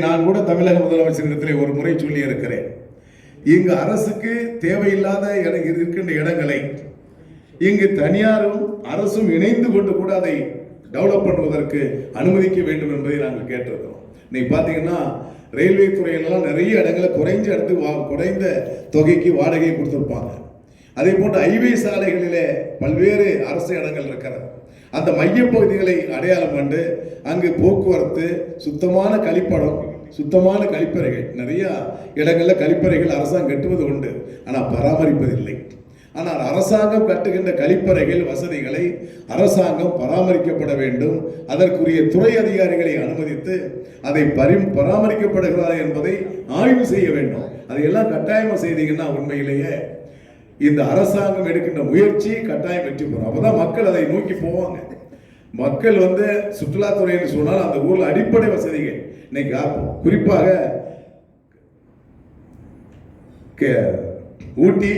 நான் கூட தமிழக முதலமைச்சரிடத்திலே ஒரு முறை சொல்லி இருக்கிறேன். இங்கு அரசுக்கு தேவையில்லாத இருக்கின்ற இடங்களை இங்கு தனியாரும் அரசும் இணைந்து கொண்டு கூட அதை டெவலப் பண்ணுவதற்கு அனுமதிக்க வேண்டும் என்பதை நாங்கள் கேட்டிருக்கிறோம். இன்னைக்கு பார்த்தீங்கன்னா ரயில்வே துறையிலலாம் நிறைய இடங்களை குறைந்த தொகைக்கு வாடகை கொடுத்துருப்பாங்க. அதே போன்று ஹைவே சாலைகளிலே பல்வேறு அரசு இடங்கள் இருக்கிறது. அந்த மையப்பகுதிகளை அடையாளம் கண்டு அங்கு போக்குவரத்து, சுத்தமான கழிப்படம், சுத்தமான கழிப்பறைகள், நிறைய இடங்களில் கழிப்பறைகள் அரசாங்கம் கட்டுவது உண்டு, ஆனால் பராமரிப்பதில்லை. ஆனால் அரசாங்கம் கட்டுகின்ற கழிப்பறைகள் வசதிகளை அரசாங்கம் பராமரிக்கப்பட வேண்டும். அதற்குரிய துறை அதிகாரிகளை அனுமதித்து அதை பராமரிக்கப்படுகிறதா என்பதை ஆய்வு செய்ய வேண்டும். அதையெல்லாம் கட்டாயமாக செய்தீங்கன்னா உண்மையிலேயே இந்த அரசாங்கம் எடுக்கின்ற முயற்சி கட்டாயம் வெற்றி பெறும். அப்பதான் மக்கள் அதை நோக்கி போவாங்க. மக்கள் சுற்றுலாத்துறைன்னு சொன்னால் அந்த ஊர்ல அடிப்படை வசதிகள் இன்னைக்கு குறிப்பாக ஊட்டி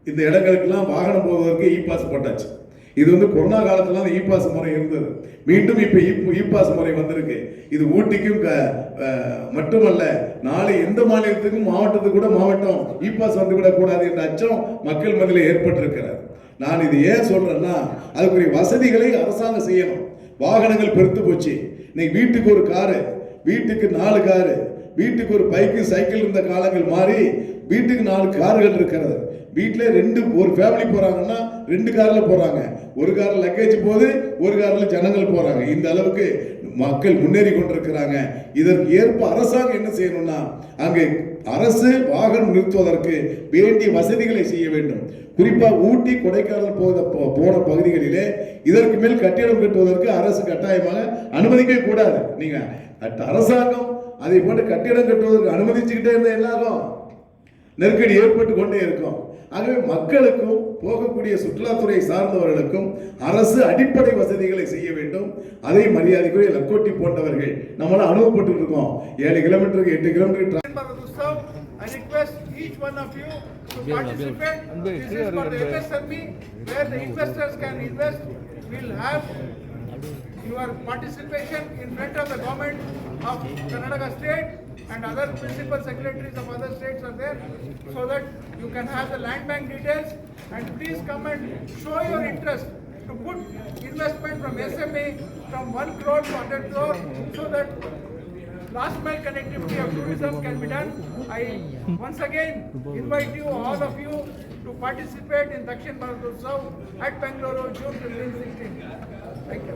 இந்த இடங்களுக்கெல்லாம் வாகனம் போவதற்கு இ பாஸ் போட்டாச்சு. இது கொரோனா காலத்துல இ பாஸ் முறை இருந்தது. மீண்டும் இப்ப இ பாஸ் முறை வந்திருக்கு. இது ஊட்டிக்கும் மட்டுமல்ல, நாளை எந்த மாநிலத்துக்கும் மாவட்டத்துக்கு கூட மாவட்டம் இ பாஸ் வந்துவிடக் கூடாது என்ற அச்சம் மக்கள் மத்தியில் ஏற்பட்டிருக்கிறது. நான் இது ஏன் சொல்றேன்னா, அதுக்குரிய வசதிகளை அரசாங்கம் செய்யணும். வாகனங்கள் பெருத்து போச்சு. இன்னைக்கு வீட்டுக்கு ஒரு காரு, வீட்டுக்கு 4 காரு, வீட்டுக்கு ஒரு பைக்கு சைக்கிள் இருந்த காலங்கள் மாறி வீட்டுக்கு 4 கார்கள் இருக்கிறது. வீட்டில் ஒரு ஃபேமிலி போறாங்கன்னா 2 கார்ல போறாங்க. ஒரு கார்ல லக்கேஜ் போகுது, ஒரு கார்ல ஜனங்கள் போறாங்க. இந்த அளவுக்கு மக்கள் முன்னேறி கொண்டிருக்கிறாங்க. இதற்கு ஏற்ப அரசாங்கம் என்ன செய்யணும்னா, அங்கே அரசு வாகனம் நிறுத்துவதற்கு வேண்டிய வசதிகளை செய்ய வேண்டும். குறிப்பா ஊட்டி, கொடைக்கானல் போன பகுதிகளிலே இதற்கு மேல் கட்டிடம் கட்டுவதற்கு அரசு கட்டாயமாக அனுமதிக்க கூடாது. நீங்க அரசாங்கம் அதை போட்டு கட்டிடம் கட்டுவதற்கு அனுமதிச்சுக்கிட்டே இருந்த எல்லாரும் நெருக்கடி ஏற்பட்டு கொண்டே இருக்கும். ஆகவே மக்களுக்கும் போகக்கூடிய சுற்றுலாத்துறை சார்ந்தவர்களுக்கும் அரசு அடிப்படை வசதிகளை செய்ய வேண்டும். அதை மரியாதைக்குரிய லக்கோட்டி போன்றவர்கள் நம்மளால அனுபவப்பட்டு இருக்கோம். 7 கிலோமீட்டருக்கு 8 kilometre. I request each one of you to participate. This is for the MSME, where the investors can invest. We'll have your participation in front of the government of Karnataka state, and other principal secretaries of other states are there, so that you can have the land bank details. And please come and show your interest to put investment from SME from 1 crore to 100 crore, so that last mile connectivity of tourism can be done. I once again invite you, all of you, to participate in Dakshin Bharat Utsav at Bangalore, June 15-16. Thank you.